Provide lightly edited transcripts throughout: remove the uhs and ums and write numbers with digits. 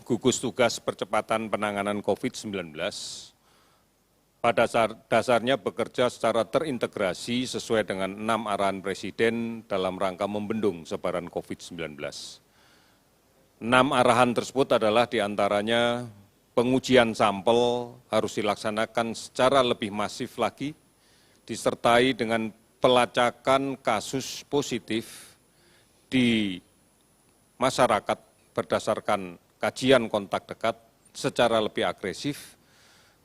gugus tugas percepatan penanganan COVID-19 pada dasarnya bekerja secara terintegrasi sesuai dengan 6 arahan Presiden dalam rangka membendung sebaran COVID-19. 6 arahan tersebut adalah diantaranya pengujian sampel harus dilaksanakan secara lebih masif lagi, disertai dengan pelacakan kasus positif di masyarakat berdasarkan kajian kontak dekat secara lebih agresif,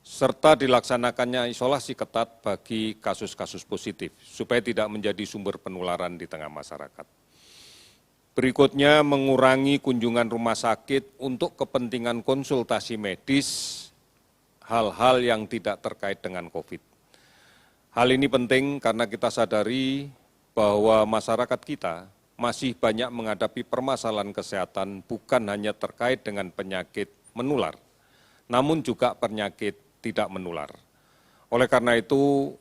serta dilaksanakannya isolasi ketat bagi kasus-kasus positif, supaya tidak menjadi sumber penularan di tengah masyarakat. Berikutnya, mengurangi kunjungan rumah sakit untuk kepentingan konsultasi medis, hal-hal yang tidak terkait dengan COVID. Hal ini penting karena kita sadari bahwa masyarakat kita masih banyak menghadapi permasalahan kesehatan bukan hanya terkait dengan penyakit menular, namun juga penyakit tidak menular. Oleh karena itu,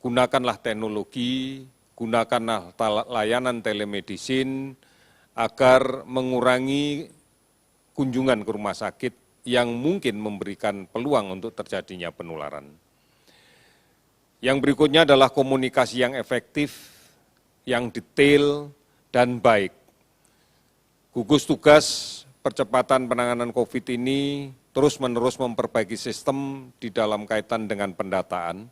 gunakanlah teknologi, gunakanlah layanan telemedicine agar mengurangi kunjungan ke rumah sakit yang mungkin memberikan peluang untuk terjadinya penularan. Yang berikutnya adalah komunikasi yang efektif, yang detail, dan baik. Gugus tugas percepatan penanganan COVID ini terus-menerus memperbaiki sistem di dalam kaitan dengan pendataan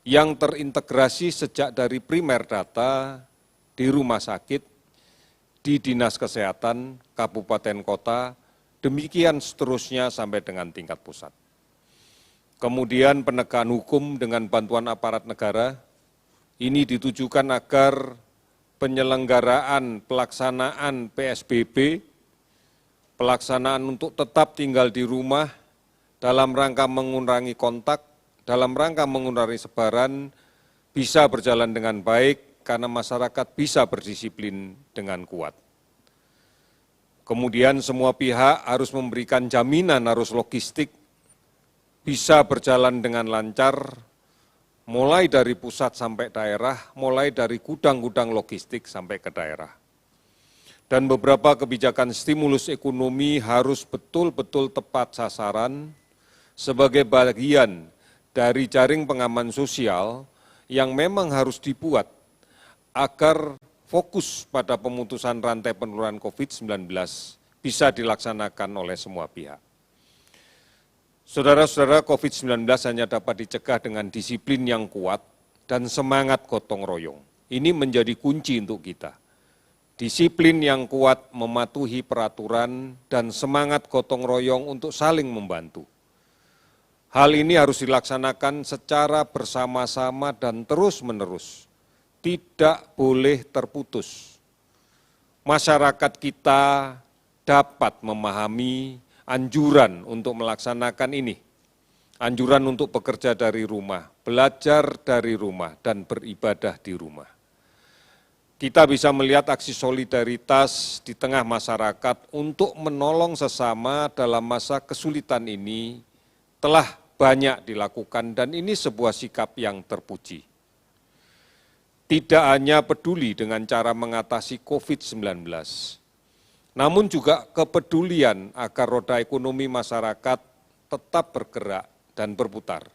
yang terintegrasi sejak dari primer data di rumah sakit, di dinas kesehatan, kabupaten kota, demikian seterusnya sampai dengan tingkat pusat. Kemudian penegakan hukum dengan bantuan aparat negara, ini ditujukan agar penyelenggaraan pelaksanaan PSBB, pelaksanaan untuk tetap tinggal di rumah dalam rangka mengurangi kontak, dalam rangka mengurangi sebaran, bisa berjalan dengan baik karena masyarakat bisa berdisiplin dengan kuat. Kemudian semua pihak harus memberikan jaminan arus logistik bisa berjalan dengan lancar, mulai dari pusat sampai daerah, mulai dari gudang-gudang logistik sampai ke daerah. Dan beberapa kebijakan stimulus ekonomi harus betul-betul tepat sasaran sebagai bagian dari jaring pengaman sosial yang memang harus dibuat agar fokus pada pemutusan rantai penularan COVID-19 bisa dilaksanakan oleh semua pihak. Saudara-saudara, COVID-19 hanya dapat dicegah dengan disiplin yang kuat dan semangat gotong royong. Ini menjadi kunci untuk kita. Disiplin yang kuat mematuhi peraturan dan semangat gotong royong untuk saling membantu. Hal ini harus dilaksanakan secara bersama-sama dan terus-menerus. Tidak boleh terputus. Masyarakat kita dapat memahami anjuran untuk melaksanakan ini. Anjuran untuk bekerja dari rumah, belajar dari rumah, dan beribadah di rumah. Kita bisa melihat aksi solidaritas di tengah masyarakat untuk menolong sesama dalam masa kesulitan ini telah banyak dilakukan dan ini sebuah sikap yang terpuji. Tidak hanya peduli dengan cara mengatasi COVID-19, namun juga kepedulian agar roda ekonomi masyarakat tetap bergerak dan berputar,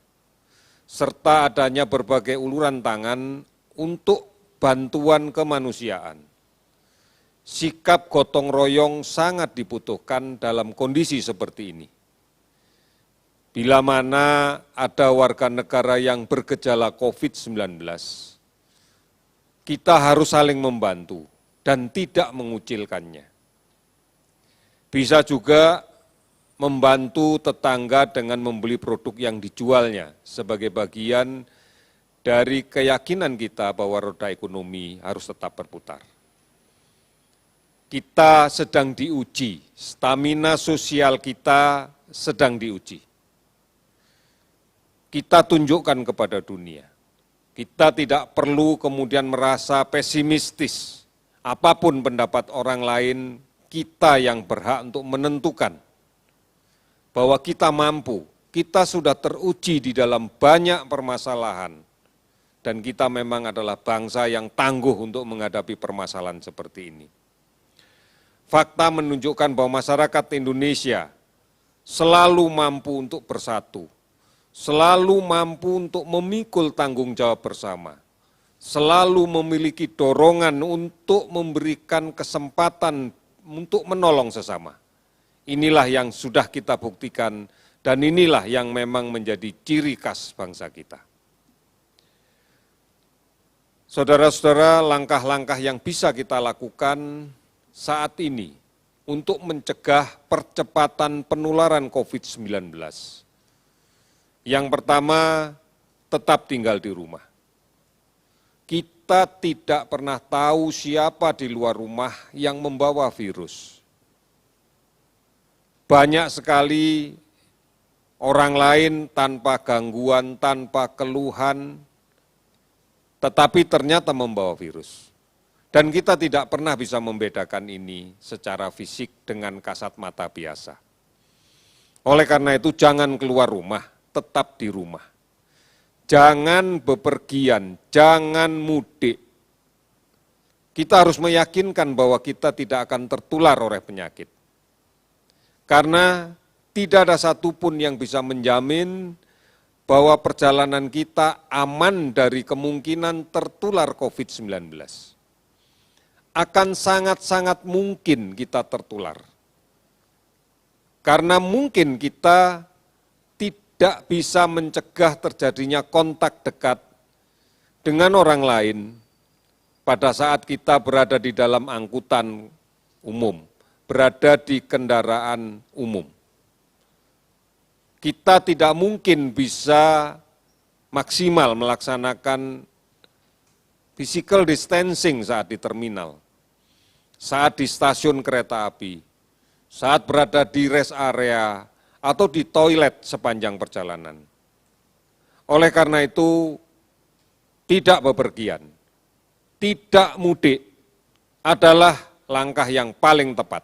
serta adanya berbagai uluran tangan untuk bantuan kemanusiaan. Sikap gotong royong sangat dibutuhkan dalam kondisi seperti ini. Bila mana ada warga negara yang bergejala COVID-19, kita harus saling membantu dan tidak mengucilkannya. Bisa juga membantu tetangga dengan membeli produk yang dijualnya sebagai bagian dari keyakinan kita bahwa roda ekonomi harus tetap berputar. Kita sedang diuji, stamina sosial kita sedang diuji. Kita tunjukkan kepada dunia, kita tidak perlu kemudian merasa pesimistis. Apapun pendapat orang lain, kita yang berhak untuk menentukan bahwa kita mampu, kita sudah teruji di dalam banyak permasalahan, dan kita memang adalah bangsa yang tangguh untuk menghadapi permasalahan seperti ini. fakta menunjukkan bahwa masyarakat Indonesia selalu mampu untuk bersatu, selalu mampu untuk memikul tanggung jawab bersama, selalu memiliki dorongan untuk memberikan kesempatan untuk menolong sesama. Inilah yang sudah kita buktikan dan inilah yang memang menjadi ciri khas bangsa kita. Saudara-saudara, langkah-langkah yang bisa kita lakukan saat ini untuk mencegah percepatan penularan COVID-19. Yang pertama, tetap tinggal di rumah. Kita tidak pernah tahu siapa di luar rumah yang membawa virus. Banyak sekali orang lain tanpa gangguan, tanpa keluhan, tetapi ternyata membawa virus. Dan kita tidak pernah bisa membedakan ini secara fisik dengan kasat mata biasa. Oleh karena itu jangan keluar rumah, tetap di rumah. Jangan bepergian, jangan mudik. Kita harus meyakinkan bahwa kita tidak akan tertular oleh penyakit. Karena tidak ada satupun yang bisa menjamin bahwa perjalanan kita aman dari kemungkinan tertular COVID-19. Akan sangat-sangat mungkin kita tertular. Karena mungkin kita tidak bisa mencegah terjadinya kontak dekat dengan orang lain pada saat kita berada di dalam angkutan umum, berada di kendaraan umum. Kita tidak mungkin bisa maksimal melaksanakan physical distancing saat di terminal, saat di stasiun kereta api, saat berada di rest area, atau di toilet sepanjang perjalanan. Oleh karena itu, tidak bepergian, tidak mudik adalah langkah yang paling tepat.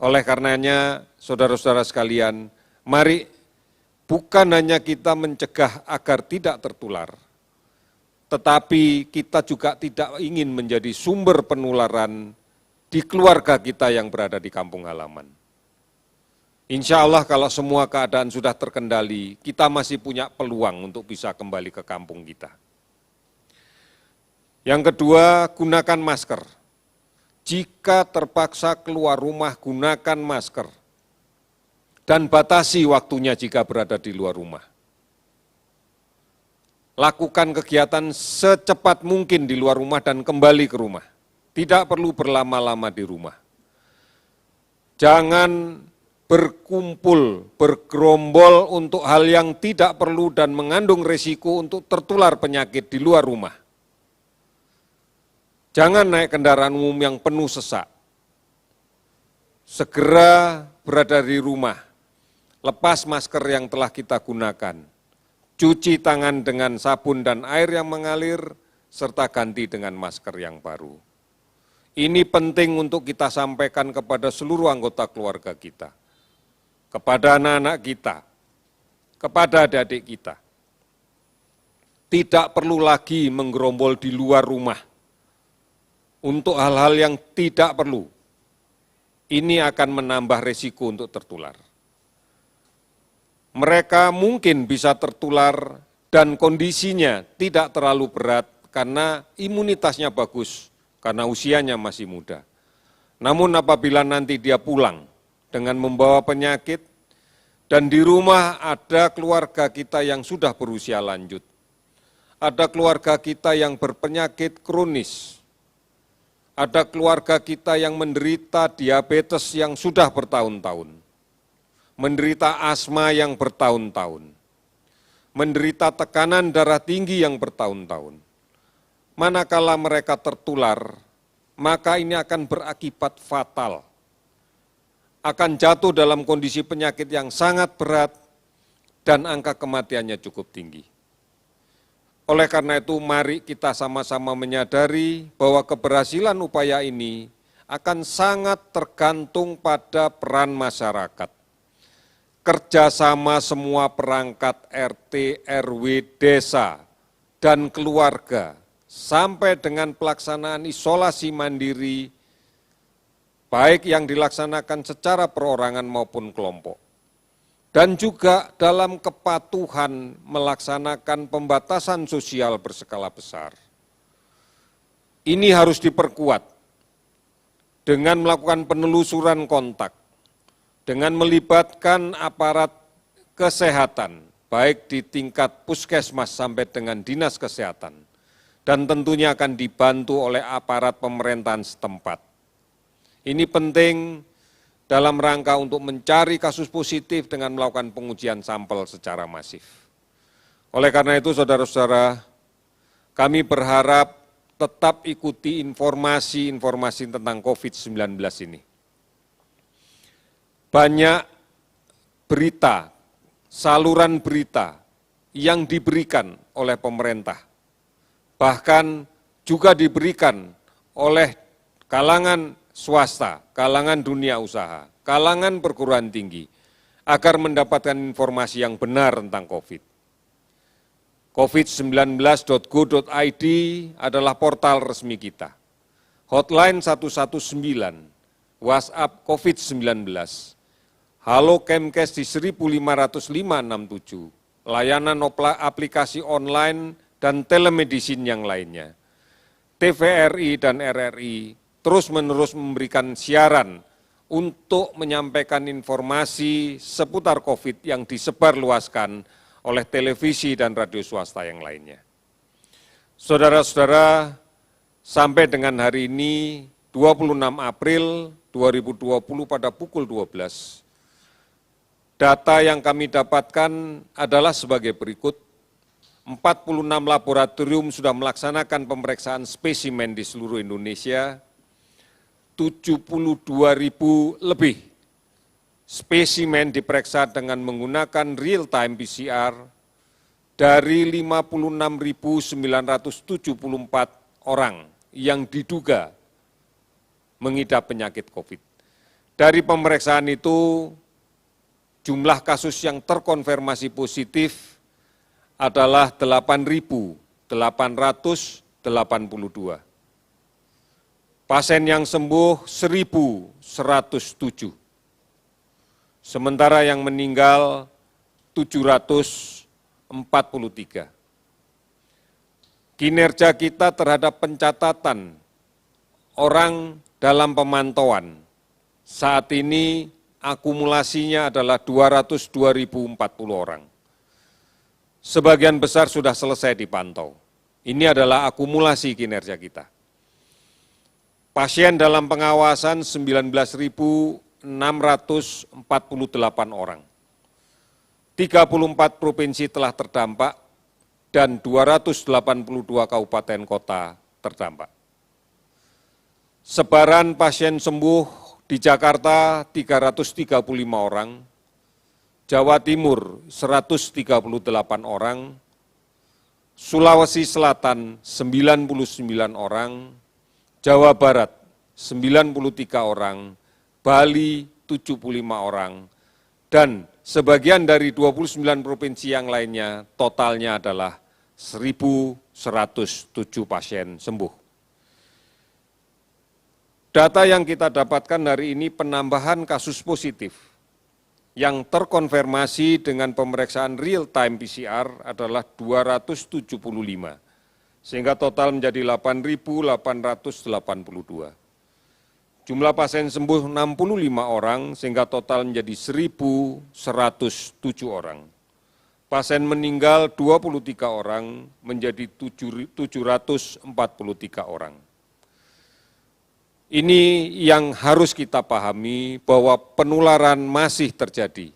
Oleh karenanya, saudara-saudara sekalian, mari bukan hanya kita mencegah agar tidak tertular, tetapi kita juga tidak ingin menjadi sumber penularan di keluarga kita yang berada di kampung halaman. Insya Allah kalau semua keadaan sudah terkendali, kita masih punya peluang untuk bisa kembali ke kampung kita. Yang kedua, gunakan masker. Jika terpaksa keluar rumah, gunakan masker. Dan batasi waktunya jika berada di luar rumah. Lakukan kegiatan secepat mungkin di luar rumah dan kembali ke rumah. Tidak perlu berlama-lama di rumah. Jangan berkumpul, bergerombol untuk hal yang tidak perlu dan mengandung risiko untuk tertular penyakit di luar rumah. Jangan naik kendaraan umum yang penuh sesak. Segera berada di rumah, lepas masker yang telah kita gunakan, cuci tangan dengan sabun dan air yang mengalir, serta ganti dengan masker yang baru. Ini penting untuk kita sampaikan kepada seluruh anggota keluarga kita, kepada anak-anak kita, kepada adik-adik kita. Tidak perlu lagi menggerombol di luar rumah untuk hal-hal yang tidak perlu. Ini akan menambah risiko untuk tertular. Mereka mungkin bisa tertular dan kondisinya tidak terlalu berat karena imunitasnya bagus, karena usianya masih muda. Namun apabila nanti dia pulang dengan membawa penyakit dan di rumah ada keluarga kita yang sudah berusia lanjut, ada keluarga kita yang berpenyakit kronis, ada keluarga kita yang menderita diabetes yang sudah bertahun-tahun, menderita asma yang bertahun-tahun, menderita tekanan darah tinggi yang bertahun-tahun. Manakala mereka tertular, maka ini akan berakibat fatal. Akan jatuh dalam kondisi penyakit yang sangat berat dan angka kematiannya cukup tinggi. Oleh karena itu, mari kita sama-sama menyadari bahwa keberhasilan upaya ini akan sangat tergantung pada peran masyarakat. Kerjasama semua perangkat RT, RW, desa, dan keluarga, sampai dengan pelaksanaan isolasi mandiri baik yang dilaksanakan secara perorangan maupun kelompok. Dan juga dalam kepatuhan melaksanakan pembatasan sosial berskala besar. Ini harus diperkuat dengan melakukan penelusuran kontak, dengan melibatkan aparat kesehatan, baik di tingkat puskesmas sampai dengan dinas kesehatan, dan tentunya akan dibantu oleh aparat pemerintahan setempat. Ini penting dalam rangka untuk mencari kasus positif dengan melakukan pengujian sampel secara masif. Oleh karena itu, saudara-saudara, kami berharap tetap ikuti informasi-informasi tentang COVID-19 ini. Banyak berita, saluran berita yang diberikan oleh pemerintah, bahkan juga diberikan oleh kalangan swasta, kalangan dunia usaha, kalangan perguruan tinggi, agar mendapatkan informasi yang benar tentang COVID. covid19.go.id adalah portal resmi kita. Hotline 119, WhatsApp COVID-19, Halo Kemkes di 1550567, layanan aplikasi online dan telemedicine yang lainnya. TVRI dan RRI terus-menerus memberikan siaran untuk menyampaikan informasi seputar COVID yang disebarluaskan oleh televisi dan radio swasta yang lainnya. Saudara-saudara, sampai dengan hari ini 26 April 2020 pada pukul 12, data yang kami dapatkan adalah sebagai berikut. 46 laboratorium sudah melaksanakan pemeriksaan spesimen di seluruh Indonesia, 72.000 lebih spesimen diperiksa dengan menggunakan real-time PCR dari 56.974 orang yang diduga mengidap penyakit COVID. Dari pemeriksaan itu, jumlah kasus yang terkonfirmasi positif adalah 8.882. Pasien yang sembuh 1.107. Sementara yang meninggal 743. Kinerja kita terhadap pencatatan orang dalam pemantauan saat ini akumulasinya adalah 202.040 orang. Sebagian besar sudah selesai dipantau. Ini adalah akumulasi kinerja kita. Pasien dalam pengawasan 19.648 orang. 34 provinsi telah terdampak dan 282 kabupaten kota terdampak. Sebaran pasien sembuh di Jakarta 335 orang, Jawa Timur 138 orang, Sulawesi Selatan 99 orang, Jawa Barat 93 orang, Bali 75 orang, dan sebagian dari 29 provinsi yang lainnya totalnya adalah 1.107 pasien sembuh. Data yang kita dapatkan hari ini penambahan kasus positif yang terkonfirmasi dengan pemeriksaan real-time PCR adalah 275. Sehingga total menjadi 8.882. Jumlah pasien sembuh 65 orang, sehingga total menjadi 1.107 orang. Pasien meninggal 23 orang, menjadi 743 orang. Ini yang harus kita pahami bahwa penularan masih terjadi.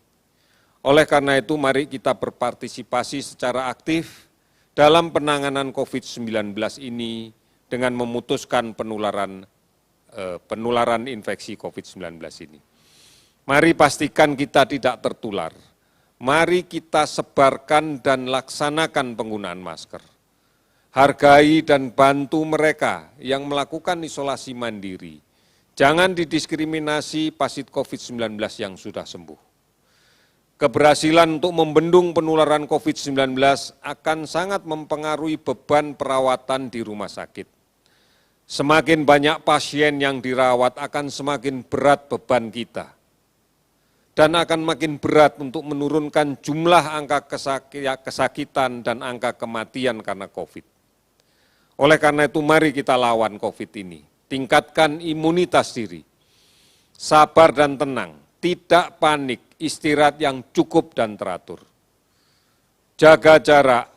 Oleh karena itu, mari kita berpartisipasi secara aktif dalam penanganan COVID-19 ini dengan memutuskan penularan infeksi COVID-19 ini. Mari pastikan kita tidak tertular. Mari kita sebarkan dan laksanakan penggunaan masker. Hargai dan bantu mereka yang melakukan isolasi mandiri. Jangan didiskriminasi pasien COVID-19 yang sudah sembuh. Keberhasilan untuk membendung penularan COVID-19 akan sangat mempengaruhi beban perawatan di rumah sakit. Semakin banyak pasien yang dirawat akan semakin berat beban kita. Dan akan makin berat untuk menurunkan jumlah angka kesakitan dan angka kematian karena COVID. Oleh karena itu mari kita lawan COVID ini. Tingkatkan imunitas diri. Sabar dan tenang, tidak panik, istirahat yang cukup dan teratur. Jaga jarak,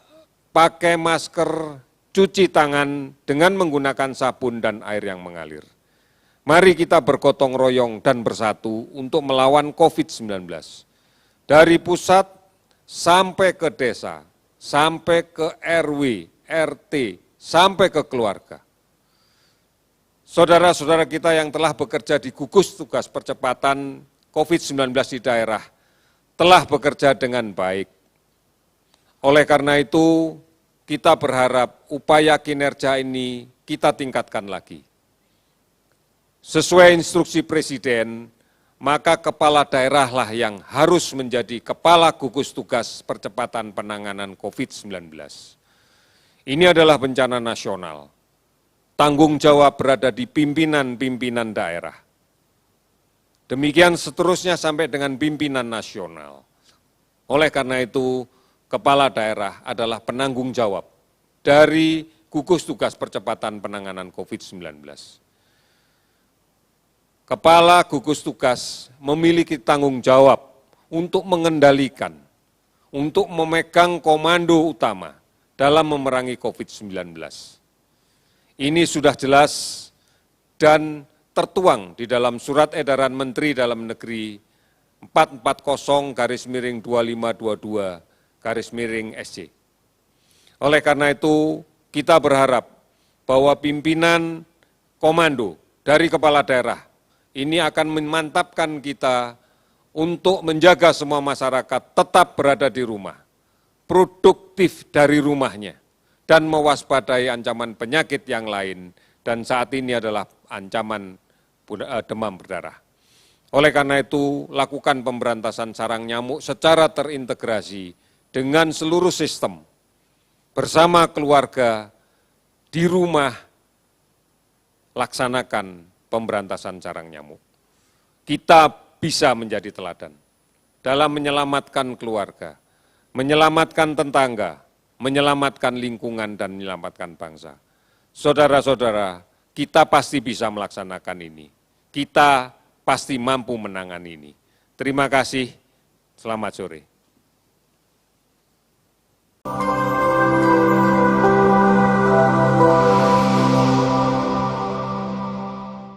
pakai masker, cuci tangan dengan menggunakan sabun dan air yang mengalir. Mari kita bergotong royong dan bersatu untuk melawan COVID-19. Dari pusat sampai ke desa, sampai ke RW, RT, sampai ke keluarga. Saudara-saudara kita yang telah bekerja di gugus tugas percepatan COVID-19 di daerah telah bekerja dengan baik. Oleh karena itu, kita berharap upaya kinerja ini kita tingkatkan lagi. Sesuai instruksi Presiden, maka kepala daerahlah yang harus menjadi kepala gugus tugas percepatan penanganan COVID-19. Ini adalah bencana nasional. Tanggung jawab berada di pimpinan-pimpinan daerah. Demikian seterusnya sampai dengan pimpinan nasional. Oleh karena itu, kepala daerah adalah penanggung jawab dari gugus tugas percepatan penanganan COVID-19. Kepala gugus tugas memiliki tanggung jawab untuk mengendalikan, untuk memegang komando utama dalam memerangi COVID-19. Ini sudah jelas dan tertuang di dalam Surat Edaran Menteri Dalam Negeri 440-2522/SC. Oleh karena itu, kita berharap bahwa pimpinan komando dari kepala daerah ini akan memantapkan kita untuk menjaga semua masyarakat tetap berada di rumah, produktif dari rumahnya, dan mewaspadai ancaman penyakit yang lain, dan saat ini adalah ancaman demam berdarah. Oleh karena itu, lakukan pemberantasan sarang nyamuk secara terintegrasi dengan seluruh sistem, bersama keluarga, di rumah, laksanakan pemberantasan sarang nyamuk. Kita bisa menjadi teladan dalam menyelamatkan keluarga, menyelamatkan tetangga, menyelamatkan lingkungan, dan menyelamatkan bangsa. Saudara-saudara, kita pasti bisa melaksanakan ini. Kita pasti mampu menangani ini. Terima kasih, selamat sore.